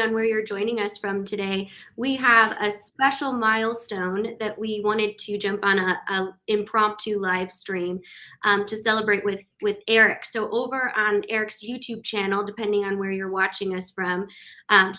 on where you're joining us from today, we have a special milestone that we wanted to jump on a impromptu live stream to celebrate with Eric. So over on Eric's YouTube channel, depending on where you're watching us from,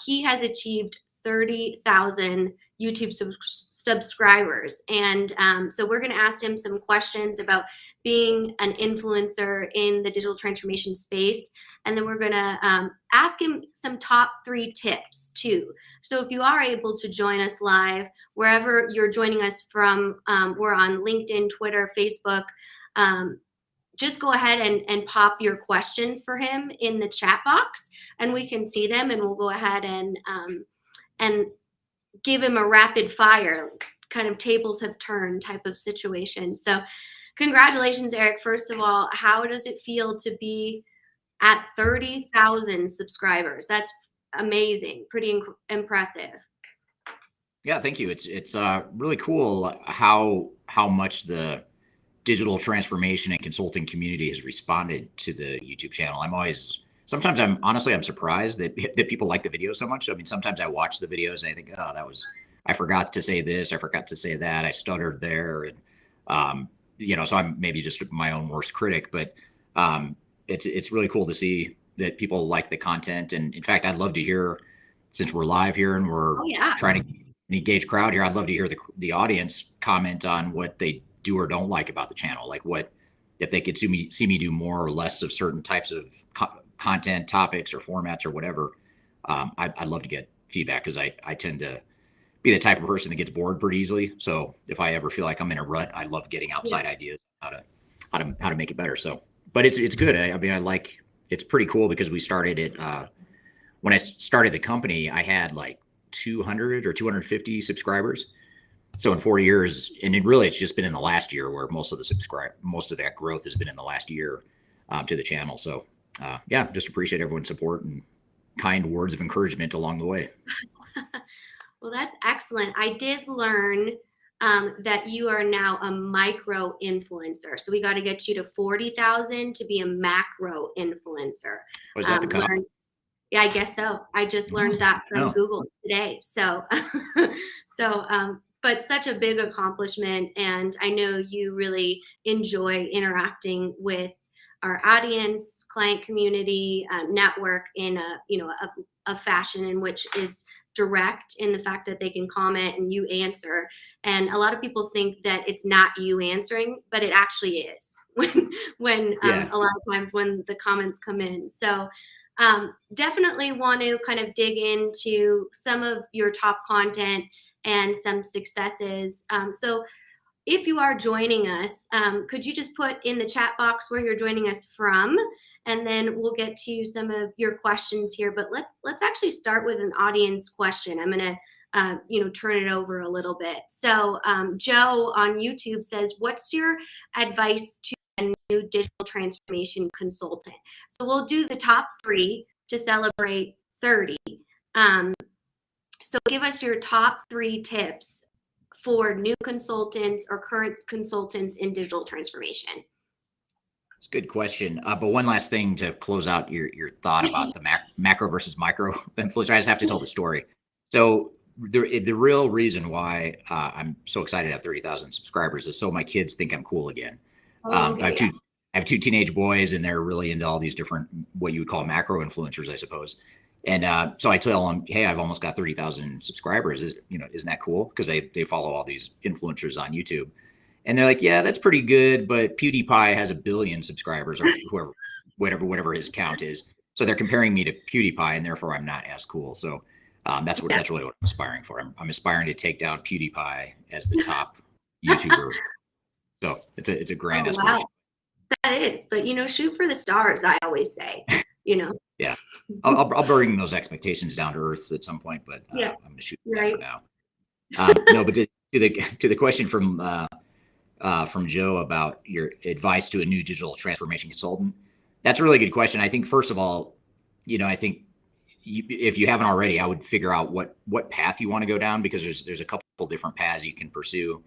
he has achieved 30,000 YouTube subscribers. And so we're going to ask him some questions about being an influencer in the digital transformation space. And then we're going to ask him some top 3 tips too. So if you are able to join us live, wherever you're joining us from, we're on LinkedIn, Twitter, Facebook. Just go ahead and pop your questions for him in the chat box, and we can see them, and we'll go ahead and give him a rapid fire, kind of tables have turned type of situation. So congratulations, Eric. First of all, how does it feel to be at 30,000 subscribers? That's amazing. Pretty impressive. Yeah, thank you. It's really cool how much the digital transformation and consulting community has responded to the YouTube channel. Sometimes I'm surprised that people like the video so much. I mean, sometimes I watch the videos and I think, oh, I forgot to say this, I forgot to say that, I stuttered there, and so I'm maybe just my own worst critic. But it's really cool to see that people like the content. And in fact, I'd love to hear, since we're live here and we're trying to engage crowd here, I'd love to hear the audience comment on what they do or don't like about the channel. Like, what if they could see me do more or less of certain types of content topics or formats or whatever. I'd love to get feedback, because I tend to be the type of person that gets bored pretty easily. So if I ever feel like I'm in a rut, I love getting outside ideas how to make it better. So, but it's good. I mean, it's pretty cool, because we started it when I started the company, I had like 200 or 250 subscribers. So in 4 years, and it's just been in the last year where most of that growth has been in the last year to the channel. So just appreciate everyone's support and kind words of encouragement along the way. Well, that's excellent. I did learn that you are now a micro influencer. So we got to get you to 40,000 to be a macro influencer. Was that the cut? Yeah, I guess so. I just learned that from Google today. So, but such a big accomplishment. And I know you really enjoy interacting with our audience, client community, network in a fashion in which is direct, in the fact that they can comment and you answer. And a lot of people think that it's not you answering, but it actually is when a lot of times when the comments come in. So definitely want to kind of dig into some of your top content and some successes. So if you are joining us, could you just put in the chat box where you're joining us from, and then we'll get to some of your questions here. But let's actually start with an audience question. I'm going to turn it over a little bit. So Joe on YouTube says, what's your advice to a new digital transformation consultant? So we'll do the top 3 to celebrate 30. So give us your top 3 tips for new consultants or current consultants in digital transformation. It's a good question. But one last thing to close out your thought about the macro versus micro influencer. I just have to tell the story. So the real reason why I'm so excited to have 30,000 subscribers is so my kids think I'm cool again. I have 2 teenage boys, and they're really into all these different, what you would call macro influencers, I suppose. And so I tell them, hey, I've almost got 30,000 subscribers. Isn't that cool? Because they follow all these influencers on YouTube. And they're like, yeah, that's pretty good, but PewDiePie has 1 billion subscribers, or whatever his count is. So they're comparing me to PewDiePie, and therefore I'm not as cool. So that's really what I'm aspiring for. I'm aspiring to take down PewDiePie as the top YouTuber. So it's a grand aspiration. Wow. That is, but shoot for the stars, I always say. Yeah, I'll bring those expectations down to earth at some point, but I'm going to shoot that for now. No, but to the question from Joe about your advice to a new digital transformation consultant, that's a really good question. I think, first of all, I think if you haven't already, I would figure out what path you want to go down, because there's a couple different paths you can pursue.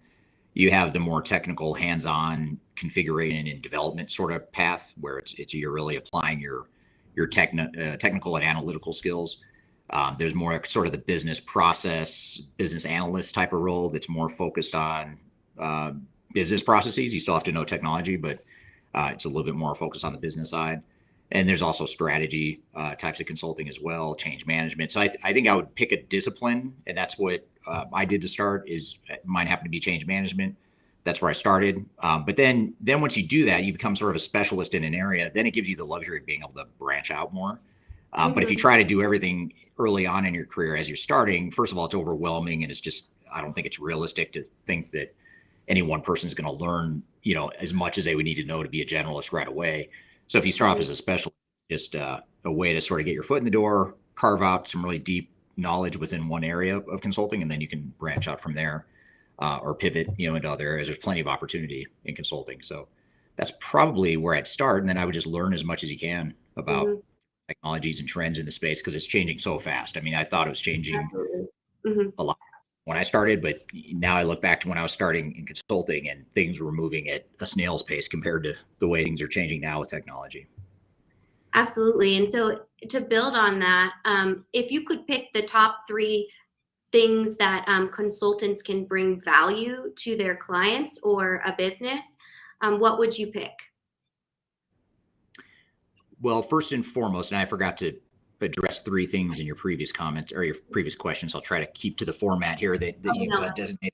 You have the more technical, hands-on configuration and development sort of path, where it's you're really applying your technical and analytical skills. There's more sort of the business process, business analyst type of role that's more focused on business processes. You still have to know technology, but it's a little bit more focused on the business side. And there's also strategy types of consulting as well, change management. So I think I would pick a discipline, and that's what I did to start. Is mine happened to be change management. That's where I started. But then once you do that, you become sort of a specialist in an area. Then it gives you the luxury of being able to branch out more. But if you try to do everything early on in your career as you're starting, first of all, it's overwhelming, and it's just, I don't think it's realistic to think that any one person is going to learn, as much as they would need to know to be a generalist right away. So if you start off as a specialist, just a way to sort of get your foot in the door, carve out some really deep knowledge within one area of consulting, and then you can branch out from there or pivot, into other areas. There's plenty of opportunity in consulting. So that's probably where I'd start. And then I would just learn as much as you can about technologies and trends in the space, because it's changing so fast. I mean, I thought it was changing a lot when I started, but now I look back to when I was starting in consulting and things were moving at a snail's pace compared to the way things are changing now with technology. Absolutely. And so to build on that, if you could pick the top 3 things that consultants can bring value to their clients or a business, what would you pick? Well, first and foremost, and I forgot to address 3 things in your previous comment or your previous questions. I'll try to keep to the format here that you've designated.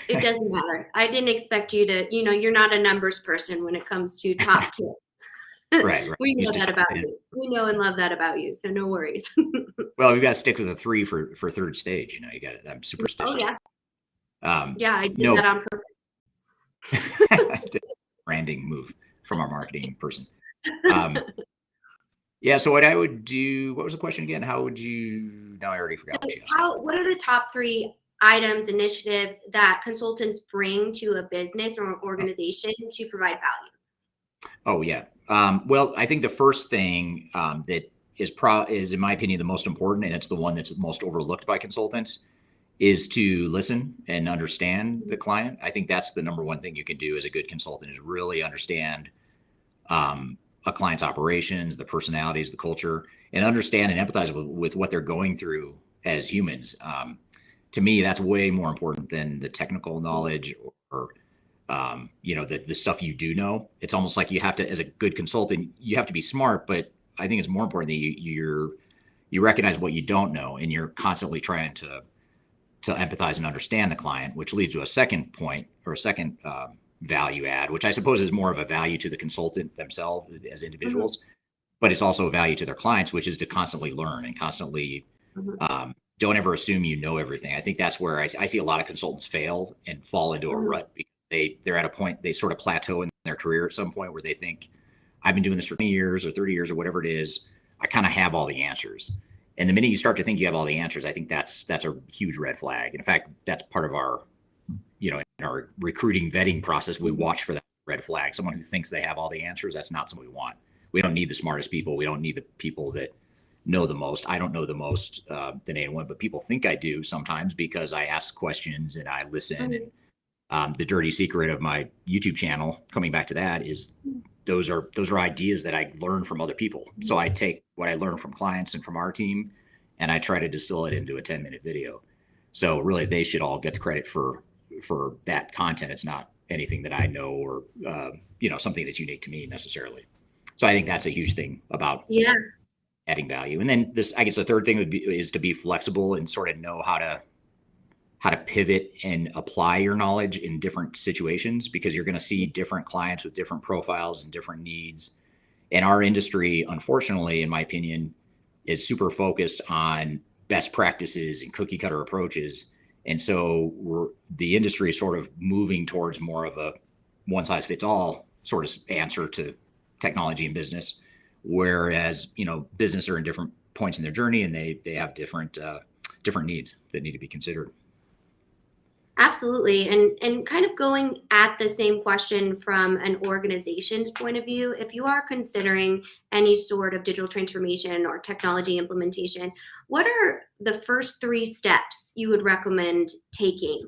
It doesn't matter. I didn't expect you to, you're not a numbers person when it comes to top tips. Right. We know that about you. We know and love that about you. So no worries. Well, we've got to stick with a 3 for third stage. You got it. I'm superstitious. Oh, yeah. I did that on purpose. Branding move from our marketing person. Yeah. So what I would do, what was the question again? How would you, now I already forgot what you asked. What are the top 3 items, initiatives that consultants bring to a business or an organization to provide value? Oh, yeah. Well, I think the first thing that is, in my opinion, the most important, and it's the one that's most overlooked by consultants, is to listen and understand the client. I think that's the number one thing you can do as a good consultant, is really understand a client's operations, the personalities, the culture, and understand and empathize with what they're going through as humans. To me, that's way more important than the technical knowledge or the stuff you do know. It's almost like you have to, as a good consultant, you have to be smart, but I think it's more important that you recognize what you don't know, and you're constantly trying to empathize and understand the client, which leads to a second point, or a second value add, which I suppose is more of a value to the consultant themselves as individuals, but it's also a value to their clients, which is to constantly learn and constantly don't ever assume you know everything. I think that's where I see a lot of consultants fail and fall into a rut, because they're at a point, they sort of plateau in their career at some point where they think, I've been doing this for 20 years or 30 years or whatever it is, I kind of have all the answers. And the minute you start to think you have all the answers, I think that's a huge red flag. In fact, that's part of our, in our recruiting vetting process, we watch for that red flag. Someone who thinks they have all the answers, that's not someone we want. We don't need the smartest people. We don't need the people that know the most. I don't know the most than anyone, but people think I do sometimes because I ask questions and I listen. And the dirty secret of my YouTube channel, coming back to that, is those are ideas that I learn from other people. So I take what I learn from clients and from our team, and I try to distill it into a 10-minute video. So really, they should all get the credit for that content. It's not anything that I know or something that's unique to me necessarily. So I think that's a huge thing about adding value. And then I guess the third thing is to be flexible and sort of know how to pivot and apply your knowledge in different situations, because you're going to see different clients with different profiles and different needs. And our industry, unfortunately, in my opinion, is super focused on best practices and cookie cutter approaches. And so the industry is sort of moving towards more of a one size fits all sort of answer to technology and business. Whereas, business are in different points in their journey, and they have different needs that need to be considered. Absolutely. And kind of going at the same question from an organization's point of view, if you are considering any sort of digital transformation or technology implementation, what are the first 3 steps you would recommend taking?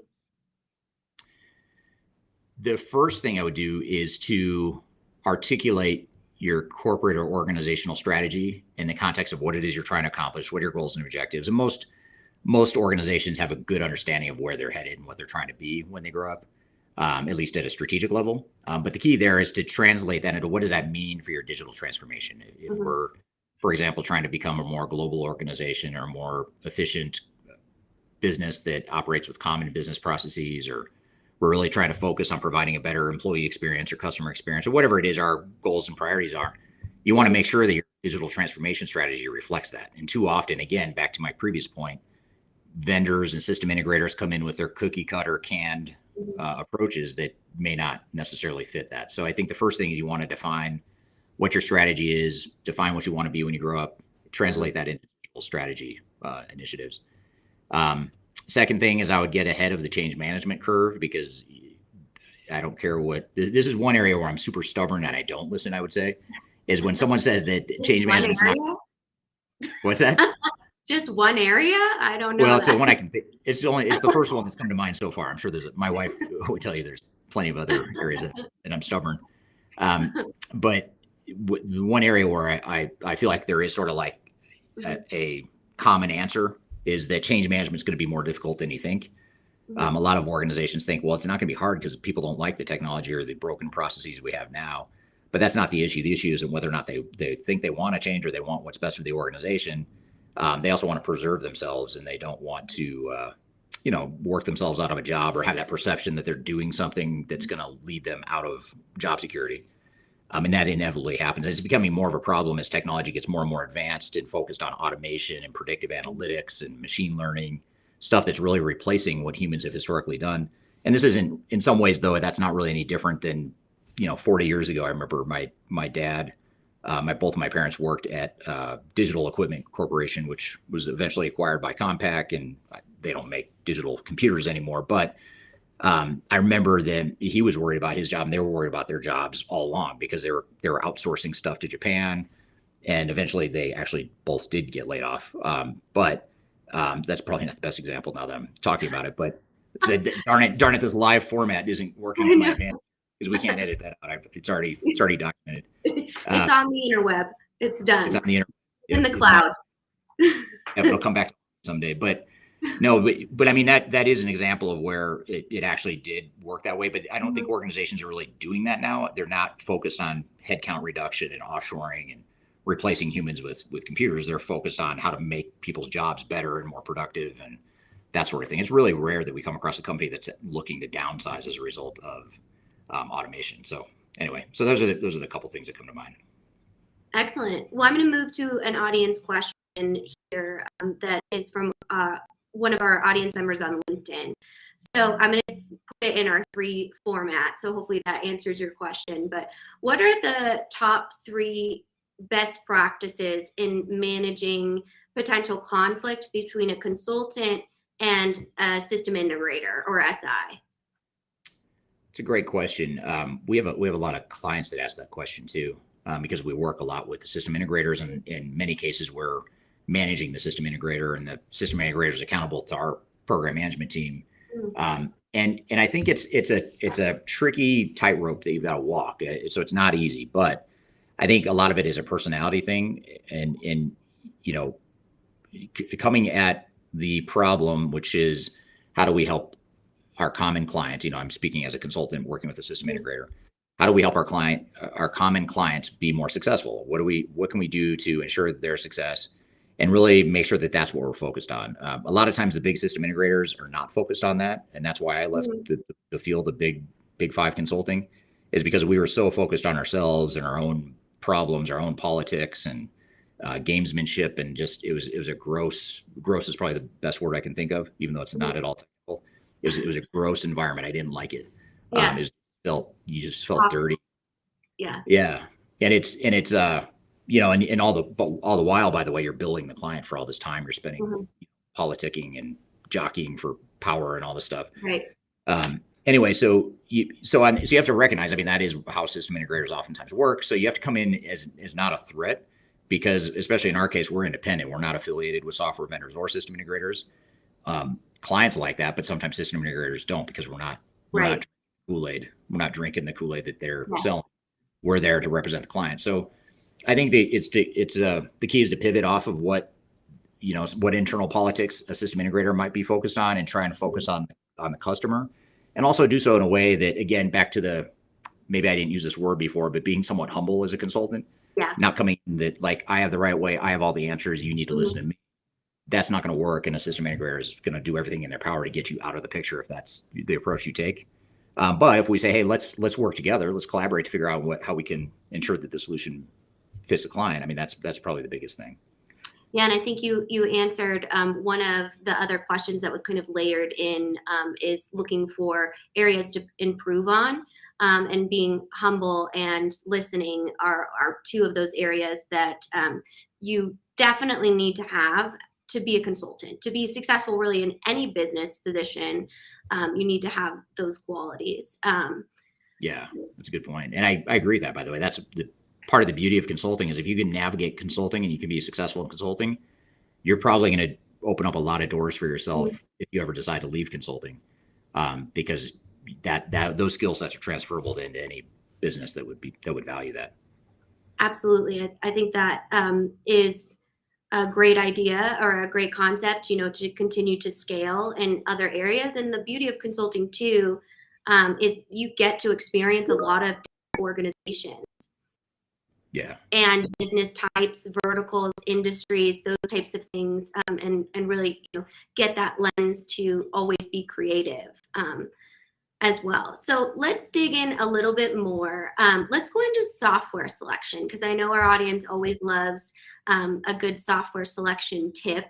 The first thing I would do is to articulate your corporate or organizational strategy in the context of what it is you're trying to accomplish, what are your goals and objectives. And most organizations have a good understanding of where they're headed and what they're trying to be when they grow up, at least at a strategic level. But the key there is to translate that into what does that mean for your digital transformation. If we're, for example, trying to become a more global organization or a more efficient business that operates with common business processes, or we're really trying to focus on providing a better employee experience or customer experience, or whatever it is our goals and priorities are, you want to make sure that your digital transformation strategy reflects that. And too often, again, back to my previous point, vendors and system integrators come in with their cookie cutter canned approaches that may not necessarily fit that. So I think the first thing is you want to define what your strategy is, define what you want to be when you grow up, translate that into strategy initiatives. Second thing is I would get ahead of the change management curve, because I don't care what, this is one area where I'm super stubborn and I don't listen, I would say, is when someone says that change management's not. What's that? Just one area? I don't know. Well, it's the one I can think. It's the first one that's come to mind so far. I'm sure my wife would tell you there's plenty of other areas that I'm stubborn. But the one area where I feel like there is sort of like a common answer is that change management is going to be more difficult than you think. A lot of organizations think, well, it's not going to be hard because people don't like the technology or the broken processes we have now. But that's not the issue. The issue isn't whether or not they think they want to change or they want what's best for the organization. They also want to preserve themselves, and they don't want to, work themselves out of a job or have that perception that they're doing something that's going to lead them out of job security. And that inevitably happens. It's becoming more of a problem as technology gets more and more advanced and focused on automation and predictive analytics and machine learning, stuff that's really replacing what humans have historically done. And this isn't, in some ways, though, that's not really any different than, 40 years ago. I remember my dad, both of my parents worked at Digital Equipment Corporation, which was eventually acquired by Compaq, and they don't make digital computers anymore. But I remember that he was worried about his job, and they were worried about their jobs all along because they were outsourcing stuff to Japan, and eventually they actually both did get laid off. But that's probably not the best example now that I'm talking about it. But darn it, this live format isn't working to my advantage because we can't edit that out. It's already documented. It's on the interweb. It's done. It's on the internet. In the cloud. It'll come back someday. But no, but I mean, that is an example of where it actually did work that way. But I don't think organizations are really doing that now. They're not focused on headcount reduction and offshoring and replacing humans with computers. They're focused on how to make people's jobs better and more productive and that sort of thing. It's really rare that we come across a company that's looking to downsize as a result of automation. So anyway, so those are the couple things that come to mind. Excellent. Well, I'm going to move to an audience question here that is from one of our audience members on LinkedIn. So I'm going to put it in our 3 format. So hopefully that answers your question. But what are the top 3 best practices in managing potential conflict between a consultant and a system integrator or SI? It's a great question. We have a lot of clients that ask that question too, because we work a lot with the system integrators, and in many cases we're managing the system integrator, and the system integrator is accountable to our program management team. And I think it's a tricky tightrope that you've got to walk. So it's not easy, but I think a lot of it is a personality thing, and coming at the problem, which is how do we help our common clients? I'm speaking as a consultant working with a system integrator. How do we help our common clients be more successful? What can we do to ensure their success, and really make sure that that's what we're focused on? A lot of times the big system integrators are not focused on that. And that's why I left the field of big 5 consulting, is because we were so focused on ourselves and our own problems, our own politics and gamesmanship. And just, it was a gross is probably the best word I can think of, even though it's not at all technical. It was a gross environment. I didn't like it. Yeah. You just felt dirty. Yeah. Yeah. And it's and all the while, by the way, you're billing the client for all this time you're spending politicking and jockeying for power and all this stuff. Right. Anyway, so you have to recognize, that is how system integrators oftentimes work. So you have to come in as not a threat, because especially in our case, we're independent. We're not affiliated with software vendors or system integrators. Clients like that, but sometimes system integrators don't, because we're not Kool-Aid. We're not drinking the Kool-Aid that they're selling. we're there to represent the client. So I think the key is to pivot off of what internal politics a system integrator might be focused on, and try and focus on the customer, and also do so in a way that, again, back to the, maybe I didn't use this word before, but being somewhat humble as a consultant. Yeah. Not coming that like, I have the right way, I have all the answers, you need to listen to me. That's not going to work, and a system integrator is going to do everything in their power to get you out of the picture if that's the approach you take. But if we say, hey, let's work together, let's collaborate to figure out how we can ensure that the solution fits the client. I mean, that's probably the biggest thing. Yeah, and I think you answered one of the other questions that was kind of layered in, is looking for areas to improve on, and being humble and listening are two of those areas that you definitely need to have to be a consultant. To be successful really in any business position, you need to have those qualities. Yeah, that's a good point. And I agree with that, by the way. That's the part of the beauty of consulting, is if you can navigate consulting and you can be successful in consulting, you're probably going to open up a lot of doors for yourself if you ever decide to leave consulting, because that those skill sets are transferable into any business that would value that. Absolutely. I think that is a great idea or a great concept, to continue to scale in other areas. And the beauty of consulting too, is you get to experience a lot of organizations. Yeah. And business types, verticals, industries, those types of things, and really, get that lens to always be creative as well. So let's dig in a little bit more. Let's go into software selection, because I know our audience always loves a good software selection tip.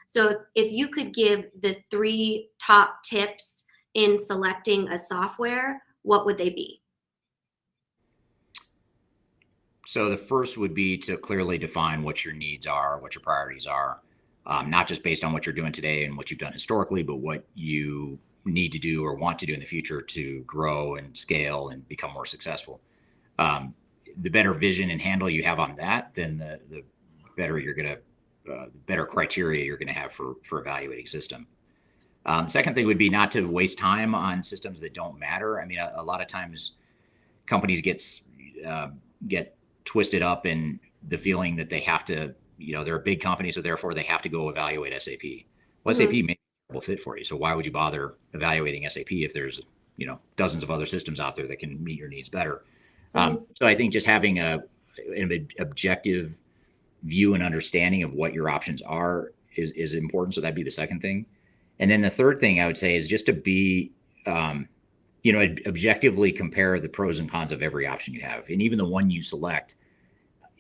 So if you could give the 3 top tips in selecting a software, what would they be? So the first would be to clearly define what your needs are, what your priorities are, not just based on what you're doing today and what you've done historically, but what you need to do or want to do in the future to grow and scale and become more successful. The better vision and handle you have on that, then the better you're going to, the better criteria you're going to have for evaluating system. The second thing would be not to waste time on systems that don't matter. I mean, a lot of times companies get twisted up in the feeling that they have to, they're a big company, so therefore they have to go evaluate SAP. Well, SAP may be a terrible fit for you. So why would you bother evaluating SAP if there's, dozens of other systems out there that can meet your needs better? So I think just having an objective view and understanding of what your options are is important. So that'd be the second thing. And then the third thing I would say is just to be, objectively compare the pros and cons of every option you have. And even the one you select,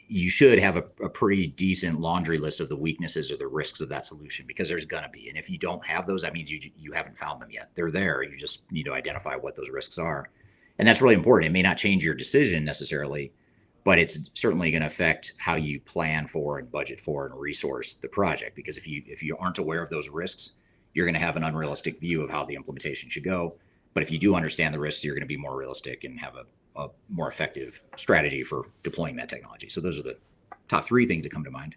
you should have a pretty decent laundry list of the weaknesses or the risks of that solution, because there's going to be. And if you don't have those, that means you haven't found them yet. They're there. You just need to identify what those risks are. And that's really important. It may not change your decision necessarily, but it's certainly going to affect how you plan for and budget for and resource the project. Because if you aren't aware of those risks, you're going to have an unrealistic view of how the implementation should go. But if you do understand the risks, you're going to be more realistic and have a more effective strategy for deploying that technology. So those are the top 3 things that come to mind.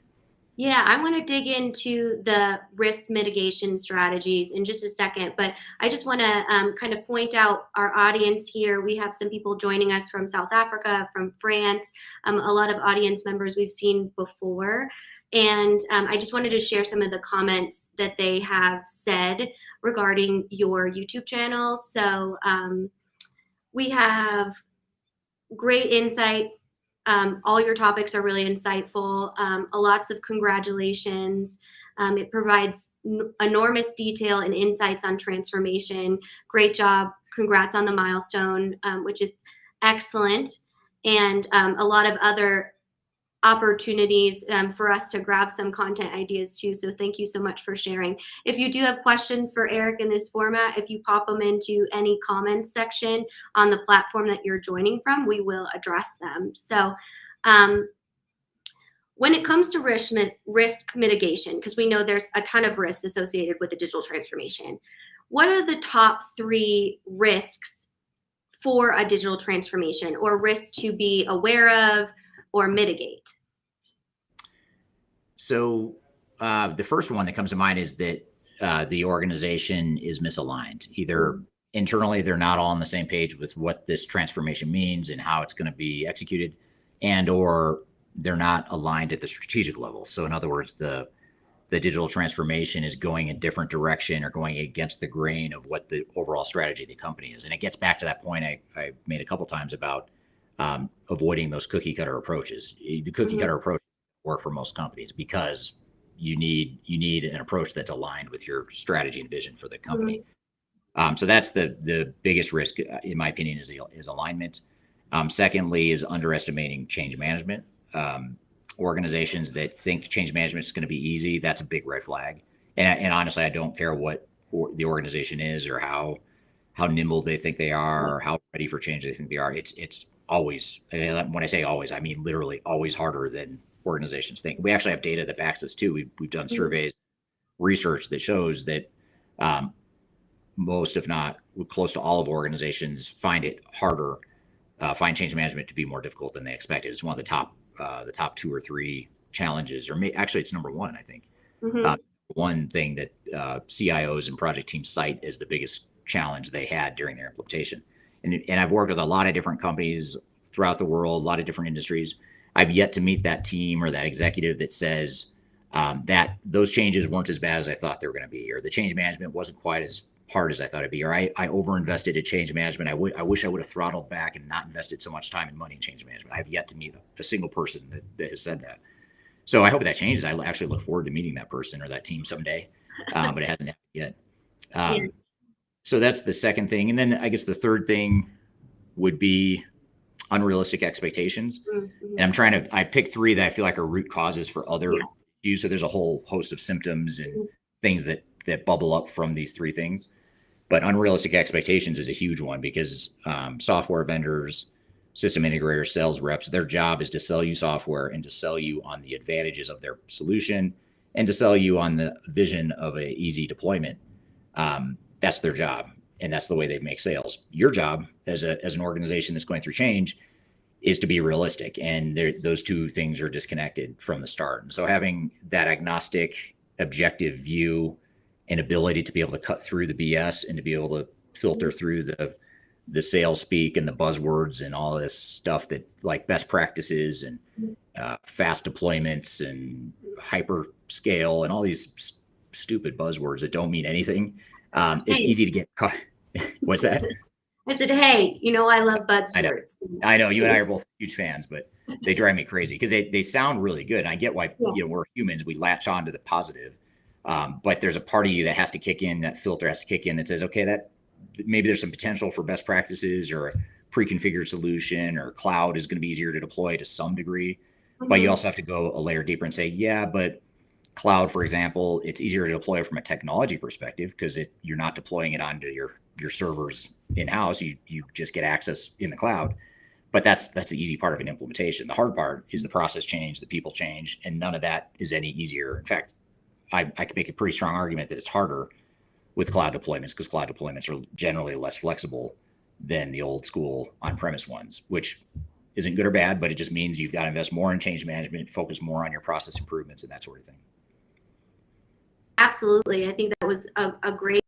Yeah, I want to dig into the risk mitigation strategies in just a second, but I just want to kind of point out our audience here. We have some people joining us from South Africa, from France, a lot of audience members we've seen before. And I just wanted to share some of the comments that they have said regarding your YouTube channel. So we have great insight. All your topics are really insightful. Lots of congratulations. It provides enormous detail and insights on transformation. Great job. Congrats on the milestone, which is excellent. And a lot of other opportunities for us to grab some content ideas too. So thank you so much for sharing. If you do have questions for Eric in this format, if you pop them into any comments section on the platform that you're joining from, we will address them. So when it comes to risk mitigation, because we know there's a ton of risks associated with the digital transformation, what are the top 3 risks for a digital transformation, or risks to be aware of or mitigate? So the first one that comes to mind is that the organization is misaligned, either internally they're not all on the same page with what this transformation means and how it's going to be executed, and or they're not aligned at the strategic level. So in other words, the digital transformation is going a different direction or going against the grain of what the overall strategy of the company is. And it gets back to that point I made a couple times about avoiding those cookie cutter approaches. The cookie cutter approach work for most companies because you need an approach that's aligned with your strategy and vision for the company. So that's the biggest risk, in my opinion, is alignment. Secondly, is underestimating change management. Organizations that think change management is going to be easy, that's a big red flag. And honestly, I don't care what the organization is or how nimble they think they are or how ready for change they think they are. It's always, and when I say always, I mean literally always harder than organizations think. We actually have data that backs this too. We've done surveys, research that shows that most, if not close to all of organizations, find it harder, find change management to be more difficult than they expected. It's one of the top 2 or 3 challenges, or actually it's number 1, I think. One thing that CIOs and project teams cite as the biggest challenge they had during their implementation. And I've worked with a lot of different companies throughout the world, a lot of different industries. I've yet to meet that team or that executive that says that those changes weren't as bad as I thought they were going to be, or the change management wasn't quite as hard as I thought it'd be, or I overinvested in change management. I wish I would have throttled back and not invested so much time and money in change management. I've yet to meet a single person that has said that. So I hope that changes. I actually look forward to meeting that person or that team someday, but it hasn't happened yet. So that's the second thing. And then I guess the third thing would be unrealistic expectations. And I picked 3 that I feel like are root causes for other issues. So there's a whole host of symptoms and things that bubble up from these 3 things. But unrealistic expectations is a huge one because software vendors, system integrators, sales reps, their job is to sell you software and to sell you on the advantages of their solution and to sell you on the vision of a easy deployment. That's their job. And that's the way they make sales. Your job as an organization that's going through change is to be realistic. And those 2 things are disconnected from the start. And so having that agnostic, objective view and ability to be able to cut through the BS and to be able to filter through the sales speak and the buzzwords and all this stuff that like best practices and fast deployments and hyperscale and all these stupid buzzwords that don't mean anything. It's easy to get caught. What's that? I said, hey, I love buzzwords. I know you and I are both huge fans, but they drive me crazy because they sound really good. And I get why we're humans. We latch on to the positive. But there's a part of you that has to kick in, that filter has to kick in that says, okay, that maybe there's some potential for best practices or a pre-configured solution, or cloud is going to be easier to deploy to some degree. But you also have to go a layer deeper and say, yeah, but cloud, for example, it's easier to deploy from a technology perspective because you're not deploying it onto your servers in-house. You just get access in the cloud. But that's the easy part of an implementation. The hard part is the process change, the people change, and none of that is any easier. In fact, I could make a pretty strong argument that it's harder with cloud deployments because cloud deployments are generally less flexible than the old school on-premise ones, which isn't good or bad, but it just means you've got to invest more in change management, focus more on your process improvements and that sort of thing. Absolutely. I think that was a great,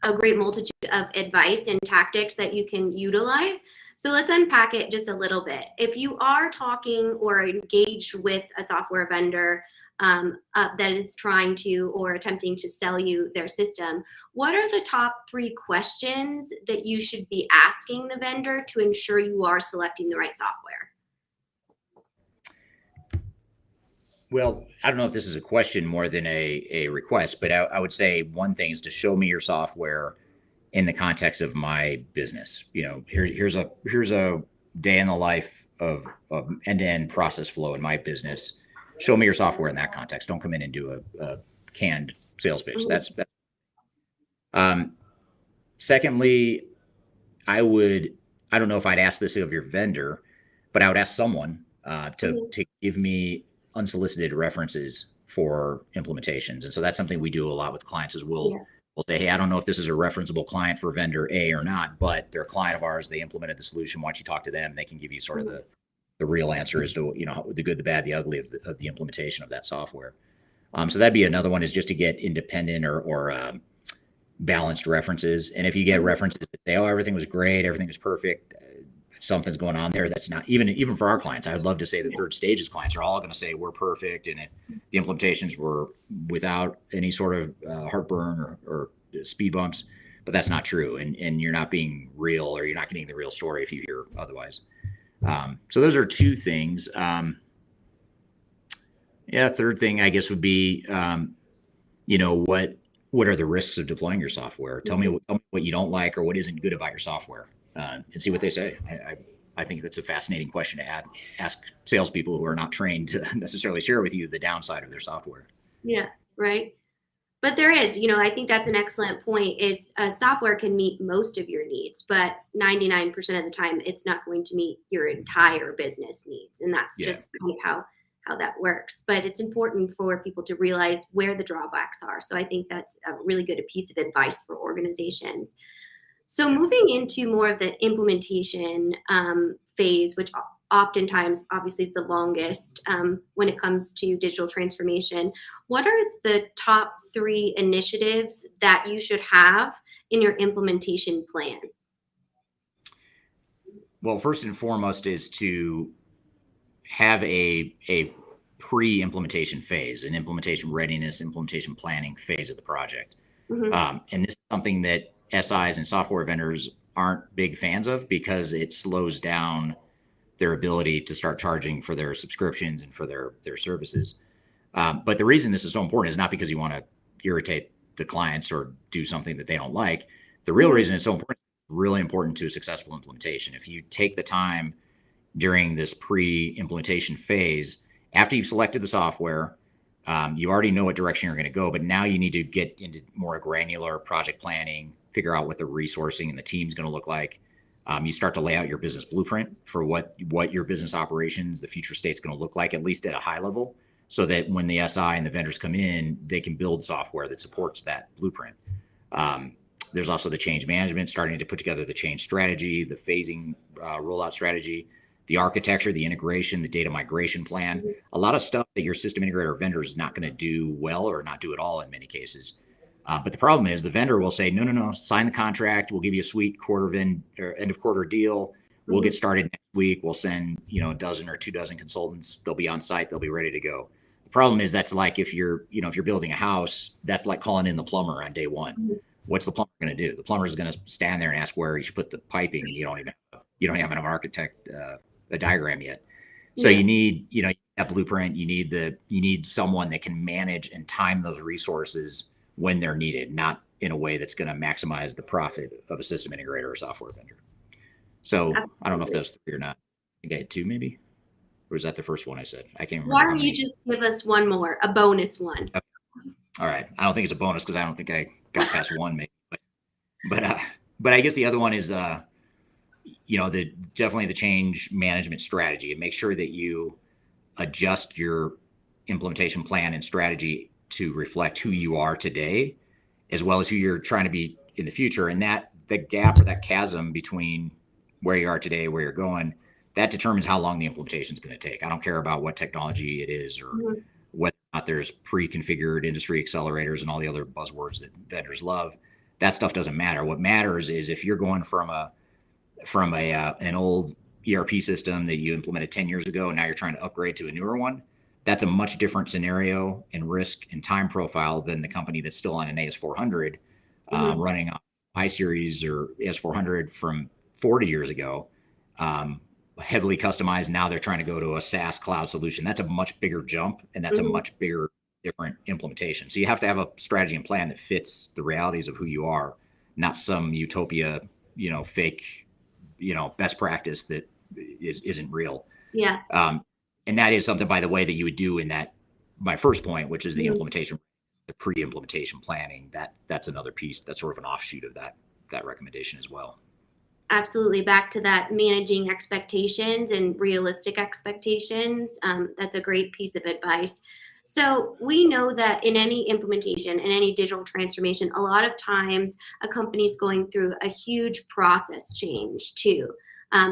a great multitude of advice and tactics that you can utilize. So let's unpack it just a little bit. If you are talking or engaged with a software vendor that is trying to or attempting to sell you their system, what are the top 3 questions that you should be asking the vendor to ensure you are selecting the right software? Well, I don't know if this is a question more than a request, but I would say one thing is to show me your software in the context of my business. Here's a day in the life of end-to-end process flow in my business. Show me your software in that context. Don't come in and do a canned sales pitch. That's secondly, I don't know if I'd ask this of your vendor, but I would ask someone to give me unsolicited references for implementations. And so that's something we do a lot with clients as we'll say, hey, I don't know if this is a referenceable client for vendor A or not, but they're a client of ours. They implemented the solution. Why don't you talk to them? They can give you sort of the real answer as to, the good, the bad, the ugly of the implementation of that software. So that'd be another one, is just to get independent or balanced references. And if you get references that say, oh, everything was great, everything was perfect, something's going on there that's not, even for our clients. I would love to say the third stages clients are all going to say we're perfect and the implementations were without any sort of heartburn or speed bumps, but that's not true. And you're not being real, or you're not getting the real story if you hear otherwise. So those are two things. Third thing I guess would be, what are the risks of deploying your software? Tell me what you don't like or what isn't good about your software, and see what they say. I think that's a fascinating question to ask salespeople who are not trained to necessarily share with you the downside of their software. Yeah, right. But there is, I think that's an excellent point, is software can meet most of your needs, but 99% of the time it's not going to meet your entire business needs. And that's just kind of how that works. But it's important for people to realize where the drawbacks are. So I think that's a really good piece of advice for organizations. So moving into more of the implementation phase, which oftentimes obviously is the longest when it comes to digital transformation, what are the top 3 initiatives that you should have in your implementation plan? Well, first and foremost is to have a pre-implementation phase, an implementation readiness, implementation planning phase of the project. And this is something that SIs and software vendors aren't big fans of because it slows down their ability to start charging for their subscriptions and for their services. But the reason this is so important is not because you want to irritate the clients or do something that they don't like. The real reason it's so important, really important to a successful implementation. If you take the time during this pre-implementation phase, after you've selected the software, you already know what direction you're going to go, but now you need to get into more granular project planning, figure out what the resourcing and the team's going to look like. You start to lay out your business blueprint for what your business operations, the future state's going to look like, at least at a high level, so that when the SI and the vendors come in, they can build software that supports that blueprint. There's also the change management, starting to put together the change strategy, the phasing rollout strategy, the architecture, the integration, the data migration plan, a lot of stuff that your system integrator or vendor is not going to do well or not do at all in many cases. But the problem is the vendor will say, no, sign the contract. We'll give you a sweet end of quarter deal. We'll get started next week. We'll send, a dozen or 2 dozen consultants. They'll be on site. They'll be ready to go. The problem is that's like if you're building a house, that's like calling in the plumber on day one. What's the plumber going to do? The plumber is going to stand there and ask where you should put the piping, and you don't have an architect a diagram yet. So you need that blueprint. You need someone that can manage and time those resources when they're needed, not in a way that's going to maximize the profit of a system integrator or software vendor. So absolutely. I don't know if those 3 or not. I think I had 2 maybe, or was that the first one I said? I can't remember. Why don't you just give us one more, a bonus one? Okay. All right. I don't think it's a bonus because I don't think I got past 1 maybe, but I guess the other one is definitely the change management strategy, and make sure that you adjust your implementation plan and strategy to reflect who you are today, as well as who you're trying to be in the future. And that the gap or that chasm between where you are today, where you're going, that determines how long the implementation is going to take. I don't care about what technology it is or whether or not there's pre-configured industry accelerators and all the other buzzwords that vendors love. That stuff doesn't matter. What matters is if you're going from an old ERP system that you implemented 10 years ago, and now you're trying to upgrade to a newer one, that's a much different scenario and risk and time profile than the company that's still on an AS400 running on iSeries or AS400 from 40 years ago, heavily customized. Now they're trying to go to a SaaS cloud solution. That's a much bigger jump, and that's a much bigger, different implementation. So you have to have a strategy and plan that fits the realities of who you are, not some utopia, fake, best practice that isn't real. Yeah. And that is something, by the way, that you would do in that, my first point, which is the implementation, the pre-implementation planning. That's another piece. That's sort of an offshoot of that recommendation as well. Absolutely. Back to that, managing expectations and realistic expectations. That's a great piece of advice. So we know that in any implementation, in any digital transformation, a lot of times a company is going through a huge process change too.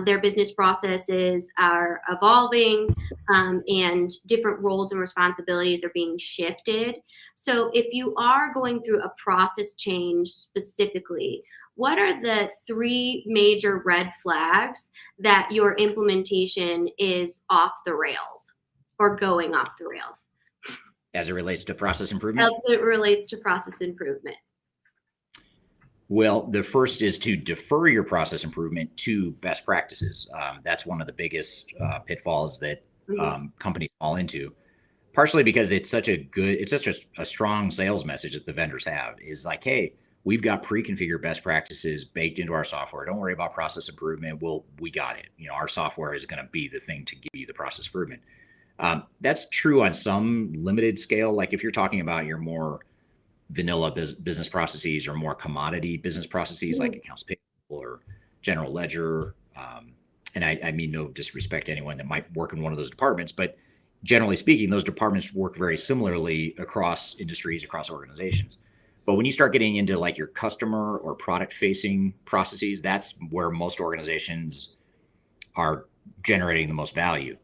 Their business processes are evolving, and different roles and responsibilities are being shifted. So if you are going through a process change specifically, what are the three major red flags that your implementation is off the rails or going off the rails As it relates to process improvement? as it relates to process improvement? Well, the first is to defer your process improvement to best practices. That's one of the biggest pitfalls that companies fall into, partially because it's such a strong sales message that the vendors have is like, hey, we've got pre-configured best practices baked into our software. Don't worry about process improvement. We got it. Our software is going to be the thing to give you the process improvement. That's true on some limited scale. Like if you're talking about your more vanilla business processes or more commodity business processes like accounts payable or general ledger. And I mean no disrespect to anyone that might work in one of those departments, but generally speaking, those departments work very similarly across industries, across organizations. But when you start getting into like your customer or product facing processes, that's where most organizations are generating the most value.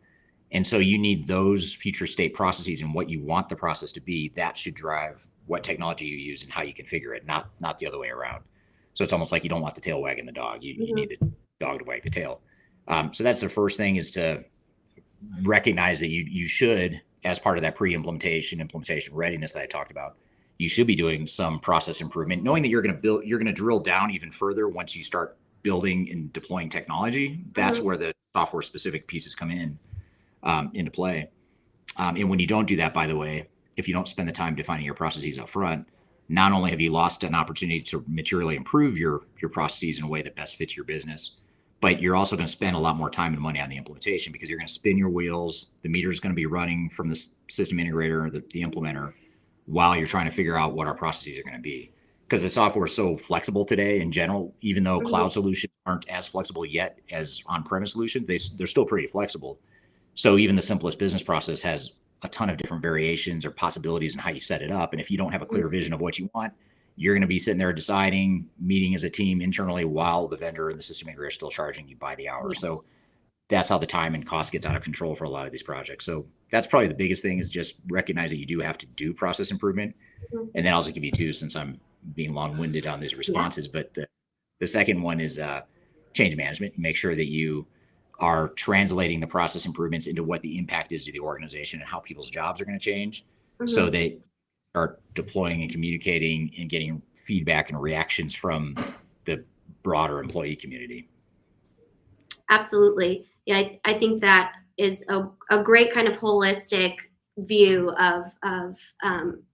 And so you need those future state processes and what you want the process to be. That should drive what technology you use and how you configure it, not the other way around. So it's almost like you don't want the tail wagging the dog. You need the dog to wag the tail. So that's the first thing, is to recognize that you should, as part of that implementation readiness that I talked about, you should be doing some process improvement, knowing that you're going to drill down even further once you start building and deploying technology. That's where the software specific pieces come into play. And when you don't do that, by the way, if you don't spend the time defining your processes up front, not only have you lost an opportunity to materially improve your processes in a way that best fits your business, but you're also going to spend a lot more time and money on the implementation, because you're going to spin your wheels. The meter is going to be running from the system integrator, the implementer, while you're trying to figure out what our processes are going to be. Because the software is so flexible today in general, even though cloud solutions aren't as flexible yet as on-premise solutions, they're still pretty flexible. So even the simplest business process has a ton of different variations or possibilities in how you set it up. And if you don't have a clear vision of what you want, you're going to be sitting there deciding, meeting as a team internally, while the vendor and the system integrator are still charging you by the hour. So that's how the time and cost gets out of control for a lot of these projects. So that's probably the biggest thing, is just recognize that you do have to do process improvement. And then I'll just give you two, since I'm being long-winded on these responses. But the second one is change management. Make sure that you are translating the process improvements into what the impact is to the organization and how people's jobs are going to change, so they are deploying and communicating and getting feedback and reactions from the broader employee community. Absolutely. Yeah, I think that is a great kind of holistic view of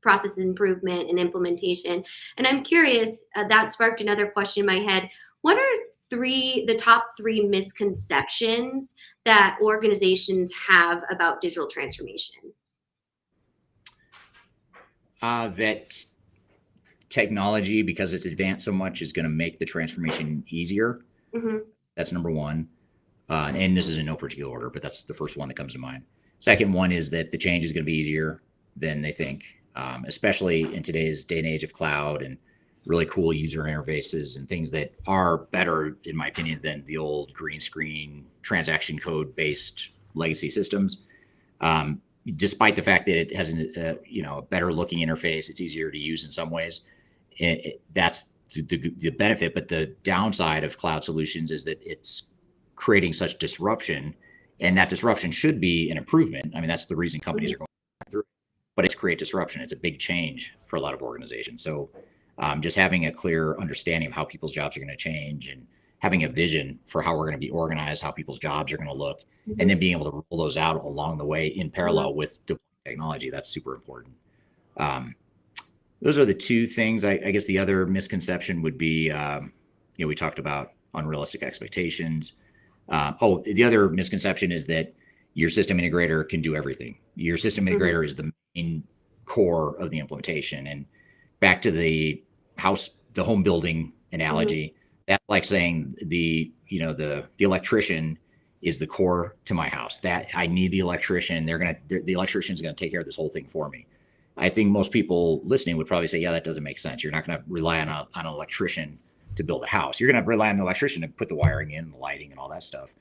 process improvement and implementation. And I'm curious, that sparked another question in my head. What are the top three misconceptions that organizations have about digital transformation? That technology, because it's advanced so much, is going to make the transformation easier. That's number one. And this is in no particular order, but that's the first one that comes to mind. Second one is that the change is going to be easier than they think, especially in today's day and age of cloud and really cool user interfaces and things that are better, in my opinion, than the old green screen transaction code based legacy systems. Despite the fact that it has a better looking interface, it's easier to use in some ways. That's the benefit, but the downside of cloud solutions is that it's creating such disruption, and that disruption should be an improvement. I mean, that's the reason companies are going through it, but it's create disruption. It's a big change for a lot of organizations. So just having a clear understanding of how people's jobs are going to change, and having a vision for how we're going to be organized, how people's jobs are going to look, and then being able to roll those out along the way in parallel with deploying technology. That's super important. Those are the two things. I guess the other misconception would be, we talked about unrealistic expectations. The other misconception is that your system integrator can do everything. Your system integrator is the main core of the implementation. And back to the home building analogy, that's like saying the electrician is the core to my house. That I need the electrician. The electrician's going to take care of this whole thing for me. I think most people listening would probably say, yeah, that doesn't make sense. You're not going to rely on an electrician to build a house. You're going to rely on the electrician to put the wiring in, the lighting, and all that stuff.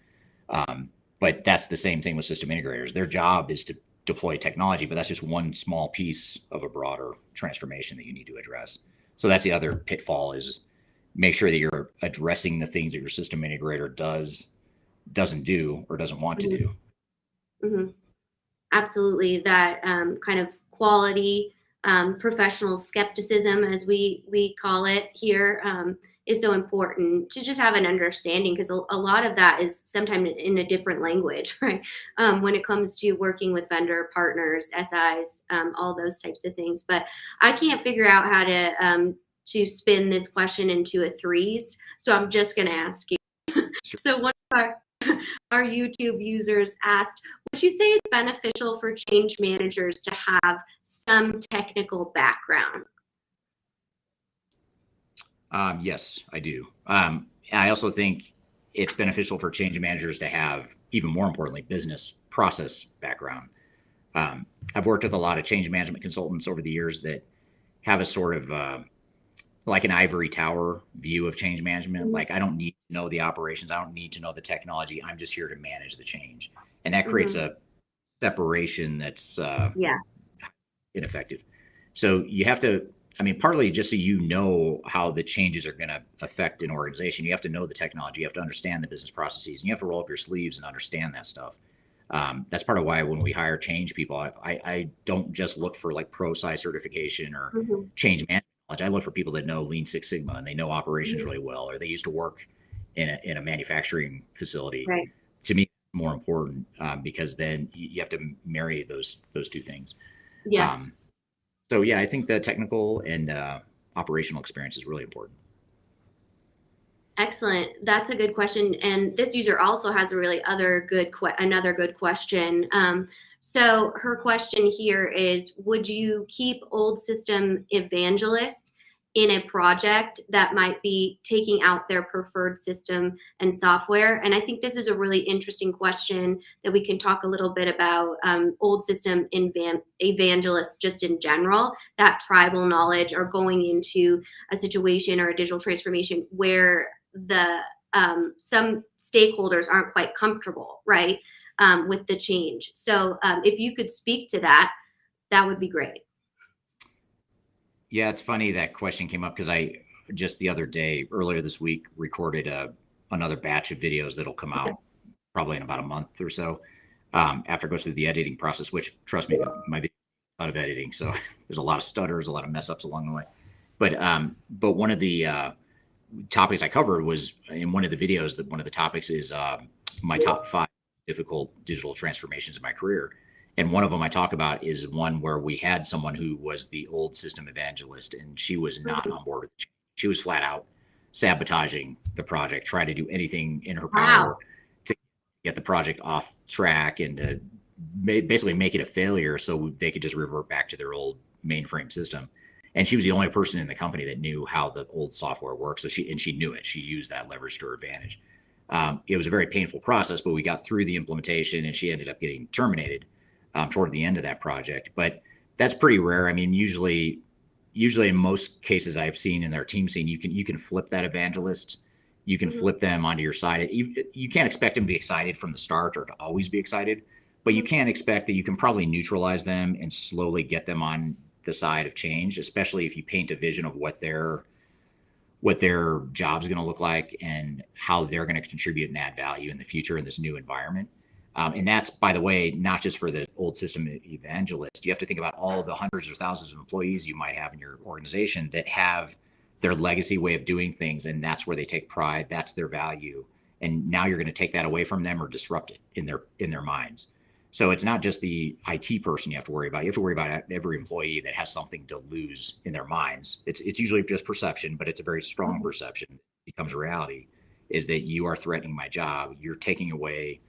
But that's the same thing with system integrators. Their job is to deploy technology, but that's just one small piece of a broader transformation that you need to address. So that's the other pitfall, is make sure that you're addressing the things that your system integrator doesn't do or doesn't want to do. Mm-hmm. Absolutely. That kind of quality, professional skepticism, as we call it here, is so important to just have an understanding, because a lot of that is sometimes in a different language, right? When it comes to working with vendor partners, SIs, all those types of things. But I can't figure out how to spin this question into a threes, so I'm just going to ask you. Sure. So one of our YouTube users asked, would you say it's beneficial for change managers to have some technical background? Yes, I do. I also think it's beneficial for change managers to have, even more importantly, business process background. I've worked with a lot of change management consultants over the years that have a sort of like an ivory tower view of change management. Mm-hmm. Like, I don't need to know the operations. I don't need to know the technology. I'm just here to manage the change. And that creates a separation that's ineffective. So you have to, partly just so you know how the changes are going to affect an organization, you have to know the technology, you have to understand the business processes, and you have to roll up your sleeves and understand that stuff. That's part of why when we hire change people, I don't just look for like pro-sci certification or change management knowledge. I look for people that know Lean Six Sigma and they know operations really well, or they used to work in a manufacturing facility. Right. To me, it's more important, because then you have to marry those two things. Yeah. So yeah, I think the technical and operational experience is really important. Excellent. That's a good question. And this user also has a really another good question. So her question here is, would you keep old system evangelists in a project that might be taking out their preferred system and software? And I think this is a really interesting question that we can talk a little bit about, old system evangelists just in general, that tribal knowledge, or going into a situation or a digital transformation where some stakeholders aren't quite comfortable, right, with the change. So if you could speak to that, that would be great. Yeah, it's funny that question came up because I just the other day, earlier this week, recorded another batch of videos that'll come out probably in about a month or so, after it goes through the editing process, which, trust me, my video is a lot of editing. So there's a lot of stutters, a lot of mess ups along the way. But one of the topics I covered was in one of the videos, that one of the topics is my top 5 difficult digital transformations in my career. And one of them I talk about is one where we had someone who was the old system evangelist, and she was not on board with it. She was flat out sabotaging the project, trying to do anything in her power to get the project off track and to basically make it a failure so they could just revert back to their old mainframe system. And she was the only person in the company that knew how the old software works. So she knew it. She used that leverage to her advantage. It was a very painful process, but we got through the implementation, and she ended up getting terminated toward the end of that project. But that's pretty rare. Usually in most cases I've seen in their team scene, you can flip that evangelist. You can flip them onto your side. You can't expect them to be excited from the start or to always be excited, but you can expect that you can probably neutralize them and slowly get them on the side of change, especially if you paint a vision of what their job's going to look like and how they're going to contribute and add value in the future in this new environment. And that's, by the way, not just for the old system evangelist. You have to think about all the hundreds or thousands of employees you might have in your organization that have their legacy way of doing things, and that's where they take pride. That's their value. And now you're going to take that away from them or disrupt it in their minds. So it's not just the IT person you have to worry about. You have to worry about every employee that has something to lose in their minds. It's usually just perception, but it's a very strong perception. It becomes reality, is that you are threatening my job. You're taking away